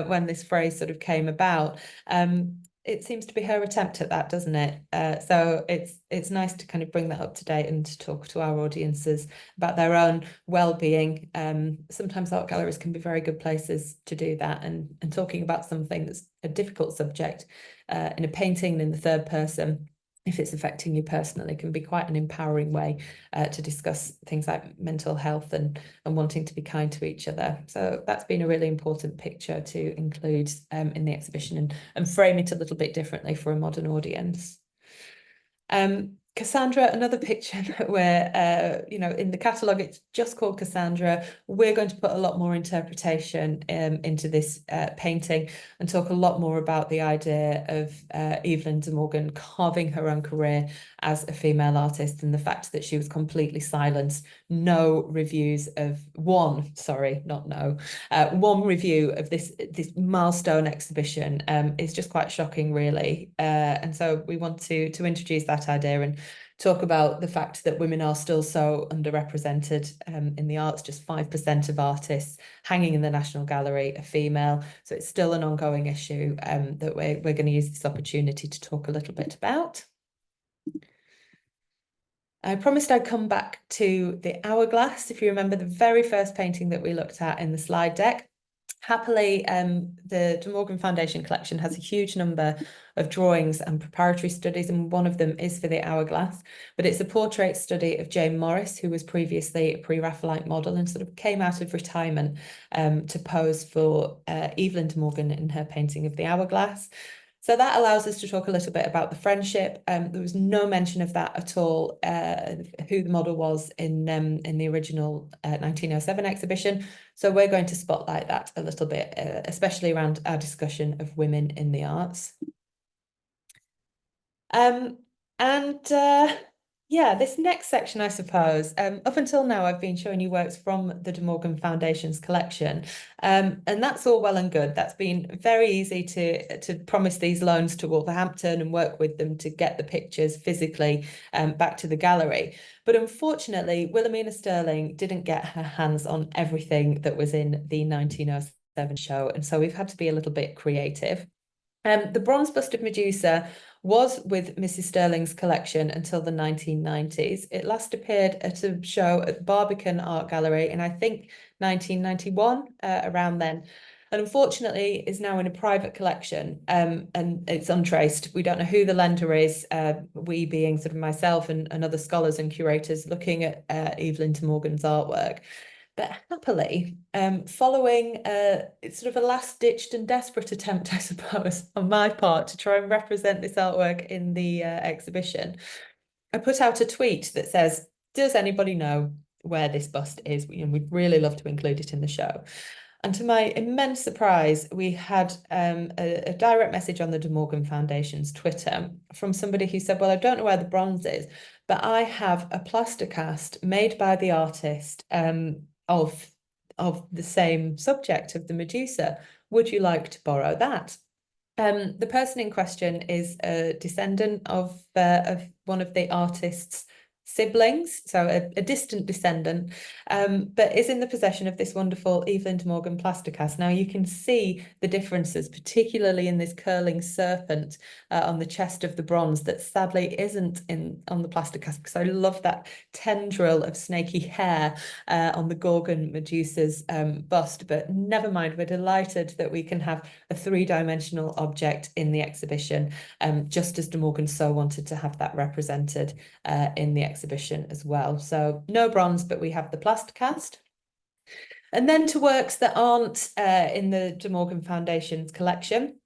when this phrase sort of came about. It seems to be her attempt at that, doesn't it? So it's nice to kind of bring that up to date and to talk to our audiences about their own well-being. Sometimes art galleries can be very good places to do that, and talking about something that's a difficult subject in a painting in the third person, if it's affecting you personally, can be quite an empowering way to discuss things like mental health and wanting to be kind to each other. So that's been a really important picture to include in the exhibition and frame it a little bit differently for a modern audience. Cassandra, another picture where, you know, in the catalogue, it's just called Cassandra. We're going to put a lot more interpretation into this painting and talk a lot more about the idea of Evelyn De Morgan carving her own career as a female artist, and the fact that she was completely silenced. No reviews of one review of this milestone exhibition is just quite shocking, really. And so we want to introduce that idea and talk about the fact that women are still so underrepresented in the arts. Just 5% of artists hanging in the National Gallery are female. So it's still an ongoing issue that we're going to use this opportunity to talk a little bit about. I promised I'd come back to the hourglass. If you remember the very first painting that we looked at in the slide deck, happily, the De Morgan Foundation collection has a huge number of drawings and preparatory studies, and one of them is for the hourglass. But it's a portrait study of Jane Morris, who was previously a pre-Raphaelite model and sort of came out of retirement to pose for Evelyn De Morgan in her painting of the hourglass. So that allows us to talk a little bit about the friendship. There was no mention of that at all, who the model was in the original 1907 exhibition. So we're going to spotlight that a little bit, especially around our discussion of women in the arts. And yeah, this next section, I suppose, up until now, I've been showing you works from the De Morgan Foundation's collection. And that's all well and good. That's been very easy to promise these loans to Wolverhampton and work with them to get the pictures physically back to the gallery. But unfortunately, Wilhelmina Sterling didn't get her hands on everything that was in the 1907 show. And so we've had to be a little bit creative. The bronze bust of Medusa was with Mrs. Sterling's collection until the 1990s. It last appeared at a show at the Barbican Art Gallery in, I think, 1991, around then. And unfortunately is now in a private collection, and it's untraced. We don't know who the lender is, we being sort of myself and other scholars and curators looking at Evelyn De Morgan's artwork. But happily, following it's sort of a last-ditched and desperate attempt, I suppose, on my part to try and represent this artwork in the exhibition, I put out a tweet that says, does anybody know where this bust is? We'd really love to include it in the show. And to my immense surprise, we had a direct message on the De Morgan Foundation's Twitter from somebody who said, well, I don't know where the bronze is, but I have a plaster cast made by the artist of the same subject of the Medusa. Would you like to borrow that? The person in question is a descendant of one of the artist's siblings, so a distant descendant, but is in the possession of this wonderful Evelyn De Morgan plaster cast. Now you can see the differences, particularly in this curling serpent on the chest of the bronze that sadly isn't on the plaster cast, because I love that tendril of snaky hair on the Gorgon Medusa's bust. But never mind, we're delighted that we can have a three-dimensional object in the exhibition, just as De Morgan so wanted to have that represented in the exhibition as well. So no bronze, but we have the plaster cast. And then to works that aren't in the De Morgan Foundation's collection.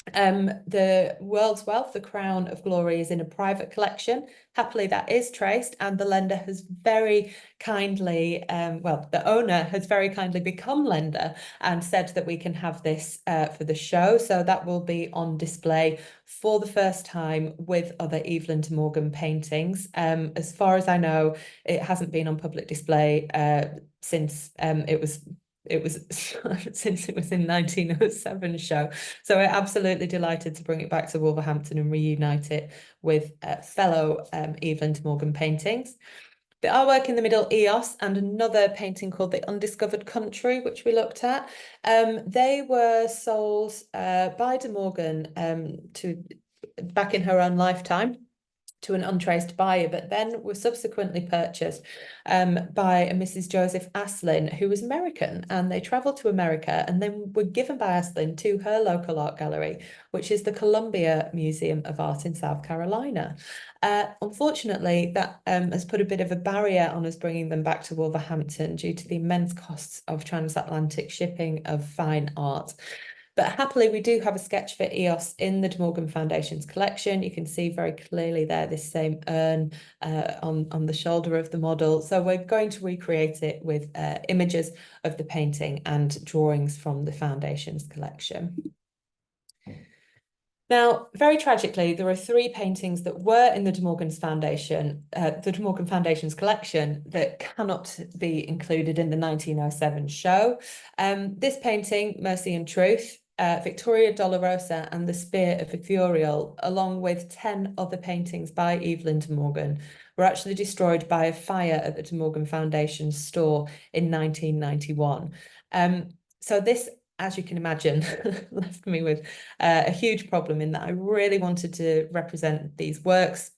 The World's Wealth, the Crown of Glory, is in a private collection. Happily, that is traced, and the lender has very kindly, well, the owner has very kindly become lender and said that we can have this for the show. So that will be on display for the first time with other Evelyn De Morgan paintings. As far as I know, it hasn't been on public display since it was since it was in 1907 show. So we're absolutely delighted to bring it back to Wolverhampton and reunite it with fellow Evelyn De Morgan paintings. The artwork in the middle, Eos, and another painting called The Undiscovered Country, which we looked at. They were sold by De Morgan back in her own lifetime to an untraced buyer, but then were subsequently purchased by a Mrs. Joseph Aslin, who was American, and they travelled to America and then were given by Aslin to her local art gallery, which is the Columbia Museum of Art in South Carolina. Unfortunately, that has put a bit of a barrier on us bringing them back to Wolverhampton due to the immense costs of transatlantic shipping of fine art. But happily, we do have a sketch for Eos in the De Morgan Foundation's collection. You can see very clearly there this same urn on the shoulder of the model. So we're going to recreate it with images of the painting and drawings from the Foundation's collection. Now, very tragically, there are three paintings that were in the De Morgan's Foundation, the De Morgan Foundation's collection, that cannot be included in the 1907 show. This painting, Mercy and Truth, Victoria Dolorosa and the Spear of Ithuriel, along with 10 other paintings by Evelyn De Morgan, were actually destroyed by a fire at the De Morgan Foundation store in 1991. So this, as you can imagine, left me with a huge problem in that I really wanted to represent these works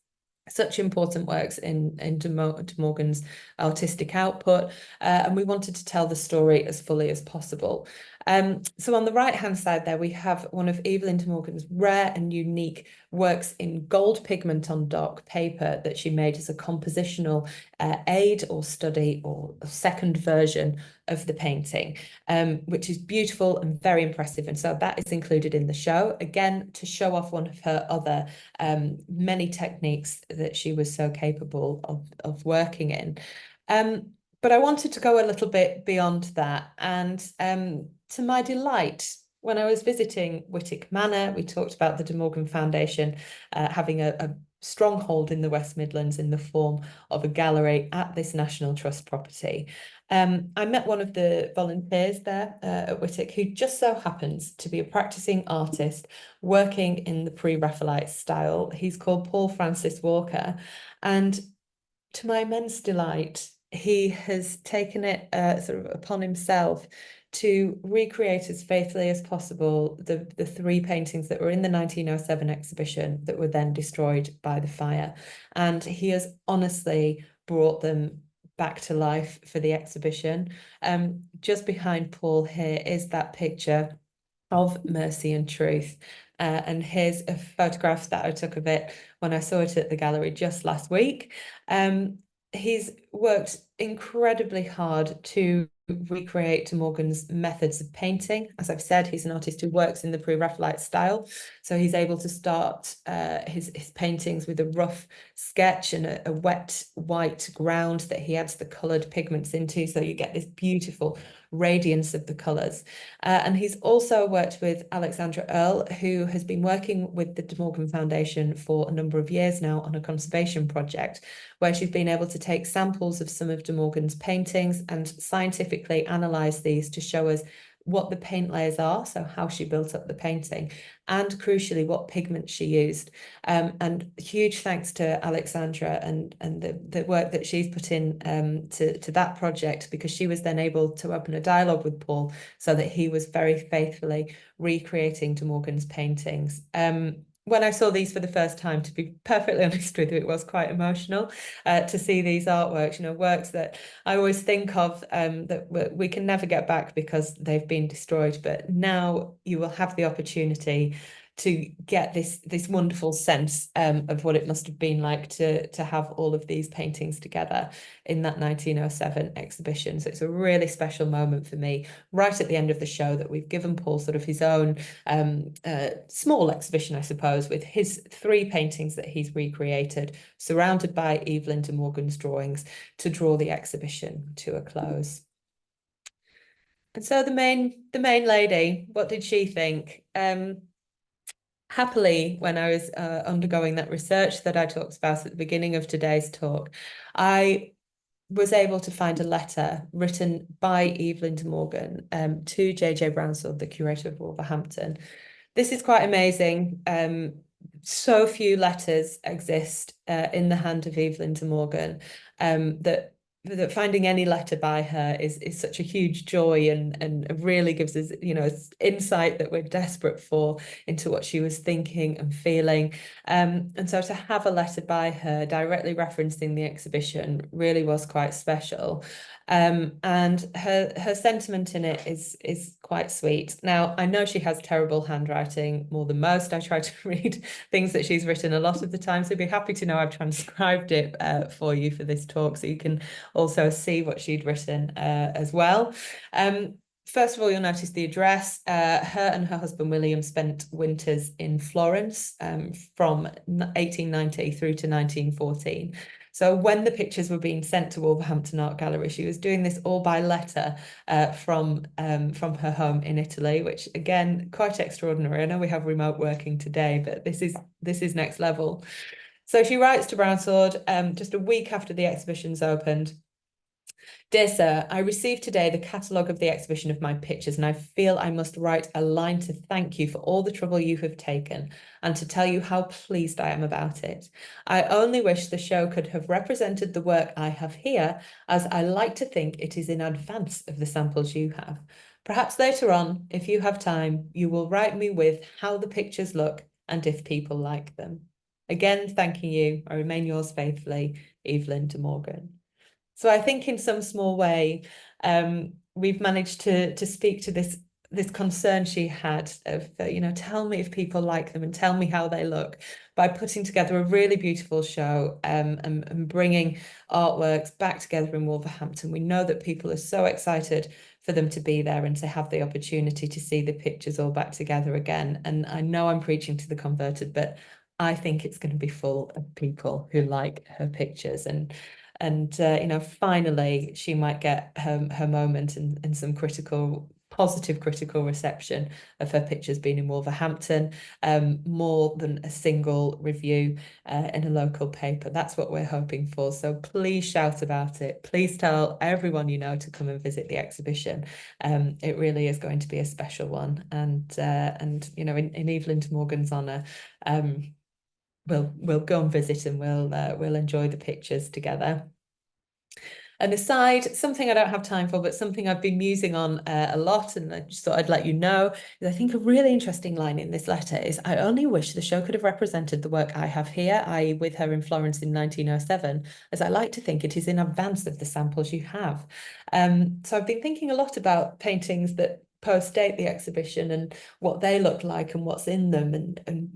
such important works in De Morgan's artistic output, and we wanted to tell the story as fully as possible. So on the right-hand side there, we have one of Evelyn De Morgan's rare and unique works in gold pigment on dock paper that she made as a compositional aid or study or second version of the painting, which is beautiful and very impressive. And so that is included in the show, again, to show off one of her other many techniques that she was so capable of working in. But I wanted to go a little bit beyond that. And to my delight, when I was visiting Whitwick Manor, we talked about the De Morgan Foundation having a stronghold in the West Midlands in the form of a gallery at this National Trust property. I met one of the volunteers there at Whitwick, who just so happens to be a practicing artist working in the pre-Raphaelite style. He's called Paul Francis Walker, and to my immense delight, he has taken it sort of upon himself to recreate as faithfully as possible the three paintings that were in the 1907 exhibition that were then destroyed by the fire. And he has honestly brought them back to life for the exhibition. Just behind Paul here is that picture of Mercy and Truth. And here's a photograph that I took of it when I saw it at the gallery just last week. He's worked incredibly hard to recreate De Morgan's methods of painting. As I've said, he's an artist who works in the pre-Raphaelite style. So he's able to start his paintings with a rough sketch and a wet white ground that he adds the coloured pigments into. So you get this beautiful radiance of the colours. And he's also worked with Alexandra Earle, who has been working with the De Morgan Foundation for a number of years now on a conservation project, where she's been able to take samples of some of De Morgan's paintings and scientifically analyse these to show us what the paint layers are, so how she built up the painting, and crucially, what pigments she used. And huge thanks to Alexandra and the work that she's put in to that project, because she was then able to open a dialogue with Paul so that he was very faithfully recreating De Morgan's paintings. When I saw these for the first time, to be perfectly honest with you, it was quite emotional to see these artworks, works that I always think of that we can never get back because they've been destroyed. But now you will have the opportunity to get this wonderful sense of what it must have been like to have all of these paintings together in that 1907 exhibition. So it's a really special moment for me, right at the end of the show, that we've given Paul sort of his own small exhibition, I suppose, with his three paintings that he's recreated, surrounded by Evelyn De Morgan's drawings, to draw the exhibition to a close. And so the main lady, what did she think? Happily, when I was undergoing that research that I talked about at the beginning of today's talk, I was able to find a letter written by Evelyn De Morgan to J.J. Brownsword, the curator of Wolverhampton. This is quite amazing. So few letters exist in the hand of Evelyn De Morgan that finding any letter by her is such a huge joy, and really gives us, insight that we're desperate for into what she was thinking and feeling. And so to have a letter by her directly referencing the exhibition really was quite special. And her sentiment in it is quite sweet. Now, I know she has terrible handwriting, more than most. I try to read things that she's written a lot of the time, so be happy to know I've transcribed it for you for this talk, so you can also see what she'd written as well. First of all, you'll notice the address. Her and her husband William spent winters in Florence from 1890 through to 1914. So when the pictures were being sent to Wolverhampton Art Gallery, she was doing this all by letter from her home in Italy, which again, quite extraordinary. I know we have remote working today, but this is next level. So she writes to Brownsword just a week after the exhibition's opened. Dear Sir, I received today the catalogue of the exhibition of my pictures, and I feel I must write a line to thank you for all the trouble you have taken, and to tell you how pleased I am about it. I only wish the show could have represented the work I have here, as I like to think it is in advance of the samples you have. Perhaps later on, if you have time, you will write me with how the pictures look and if people like them. Again, thanking you. I remain yours faithfully, Evelyn De Morgan. So I think in some small way, we've managed to speak to this concern she had of, tell me if people like them and tell me how they look by putting together a really beautiful show, and bringing artworks back together in Wolverhampton. We know that people are so excited for them to be there and to have the opportunity to see the pictures all back together again. And I know I'm preaching to the converted, but I think it's going to be full of people who like her pictures, and finally she might get her moment and some positive critical reception of her pictures being in Wolverhampton, more than a single review in a local paper. That's what we're hoping for. So please shout about it. Please tell everyone you know to come and visit the exhibition. It really is going to be a special one, and in Evelyn De Morgan's honour, we'll go and visit, and we'll enjoy the pictures together. An aside, something I don't have time for, but something I've been musing on a lot, and I just thought I'd let you know, is I think a really interesting line in this letter is, I only wish the show could have represented the work I have here, i.e. with her in Florence in 1907, as I like to think it is in advance of the samples you have. So I've been thinking a lot about paintings that post-date the exhibition and what they look like and what's in them, and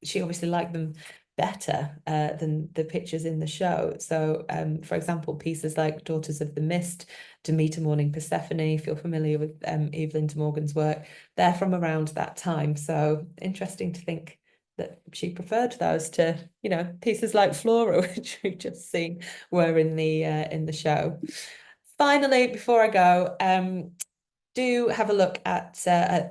she obviously liked them better than the pictures in the show. So, for example, pieces like Daughters of the Mist, Demeter Mourning Persephone, if you're familiar with Evelyn De Morgan's work, they're from around that time. So interesting to think that she preferred those to, pieces like Flora, which we've just seen were in the show. Finally, before I go, do have a look at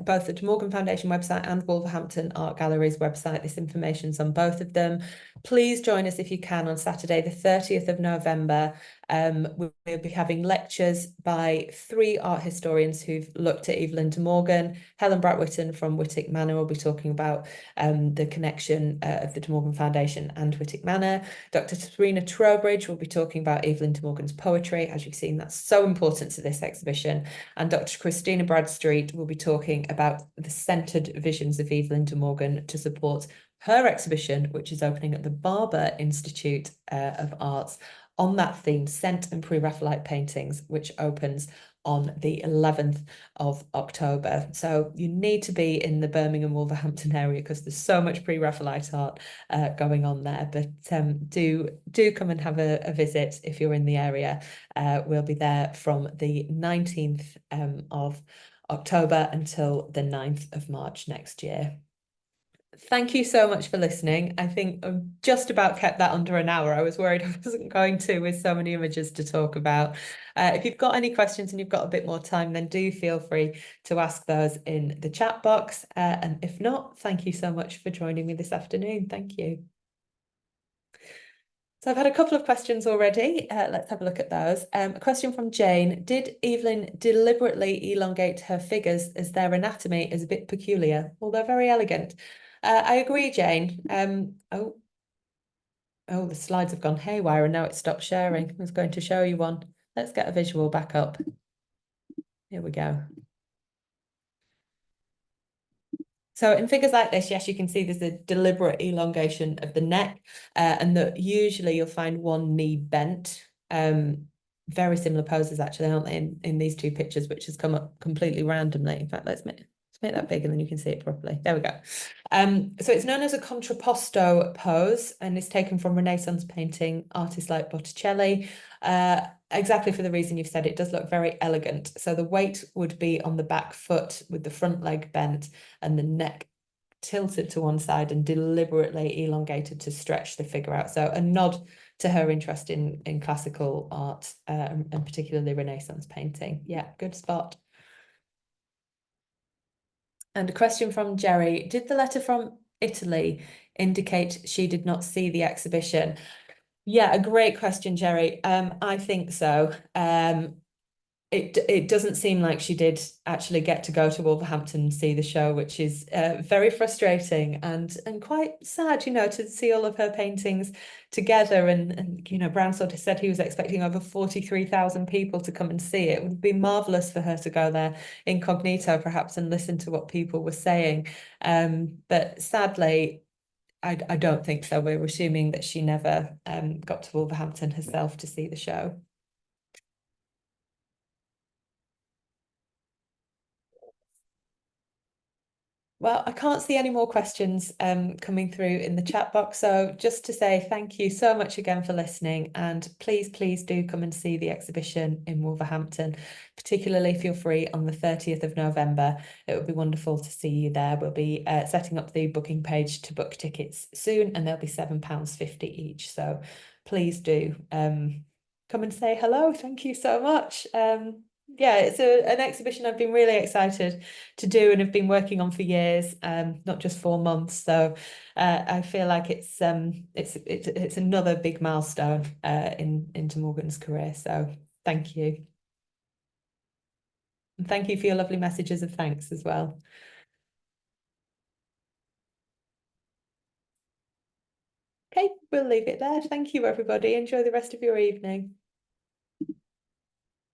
both the De Morgan Foundation website and Wolverhampton Art Gallery's website. This information's on both of them. Please join us if you can on Saturday, the 30th of November. We'll be having lectures by 3 art historians who've looked at Evelyn De Morgan. Helen Bratt-Whitten from Whittick Manor will be talking about the connection of the De Morgan Foundation and Whittick Manor. Dr. Serena Trowbridge will be talking about Evelyn De Morgan's poetry. As you've seen, that's so important to this exhibition. And Dr. Christina Bradstreet will be talking about the centred visions of Evelyn De Morgan to support her exhibition, which is opening at the Barber Institute of Arts on that theme, scent and pre-Raphaelite paintings, which opens on the 11th of October. So you need to be in the Birmingham, Wolverhampton area because there's so much pre-Raphaelite art going on there. But do come and have a visit if you're in the area. We'll be there from the 19th of October until the 9th of March next year. Thank you so much for listening. I think I've just about kept that under an hour. I was worried I wasn't going to with so many images to talk about. If you've got any questions and you've got a bit more time, then do feel free to ask those in the chat box. And if not, thank you so much for joining me this afternoon. Thank you. So I've had a couple of questions already. Let's have a look at those. A question from Jane. Did Evelyn deliberately elongate her figures as their anatomy is a bit peculiar, although very elegant? I agree, Jane. Oh, the slides have gone haywire and now it's stopped sharing. I was going to show you one. Let's get a visual back up. Here we go. So in figures like this, yes, you can see there's a deliberate elongation of the neck, and that usually you'll find one knee bent. Very similar poses actually, aren't they, in these 2 pictures, which has come up completely randomly. In fact, let's make that big and then you can see it properly. There we go. So it's known as a contrapposto pose and is taken from Renaissance painting, artists like Botticelli. Exactly for the reason you've said, it does look very elegant. So the weight would be on the back foot with the front leg bent and the neck tilted to one side and deliberately elongated to stretch the figure out. So a nod to her interest in classical art, and particularly Renaissance painting. Yeah, good spot. And a question from Jerry. Did the letter from Italy indicate she did not see the exhibition? Yeah, a great question, Jerry. I think so. It doesn't seem like she did actually get to go to Wolverhampton and see the show, which is very frustrating and quite sad, to see all of her paintings together. And Brown sort of said he was expecting over 43,000 people to come and see it. It would be marvelous for her to go there incognito, perhaps, and listen to what people were saying. But sadly, I don't think so. We're assuming that she never got to Wolverhampton herself to see the show. Well, I can't see any more questions coming through in the chat box. So just to say thank you so much again for listening. And please, please do come and see the exhibition in Wolverhampton, particularly if you're free on the 30th of November. It would be wonderful to see you there. We'll be setting up the booking page to book tickets soon, and they'll be £7.50 each. So please do come and say hello. Thank you so much. Yeah, it's an exhibition I've been really excited to do and have been working on for years, not just 4 months. So I feel like it's another big milestone in De Morgan's career. So thank you. And thank you for your lovely messages of thanks as well. Okay, we'll leave it there. Thank you, everybody. Enjoy the rest of your evening.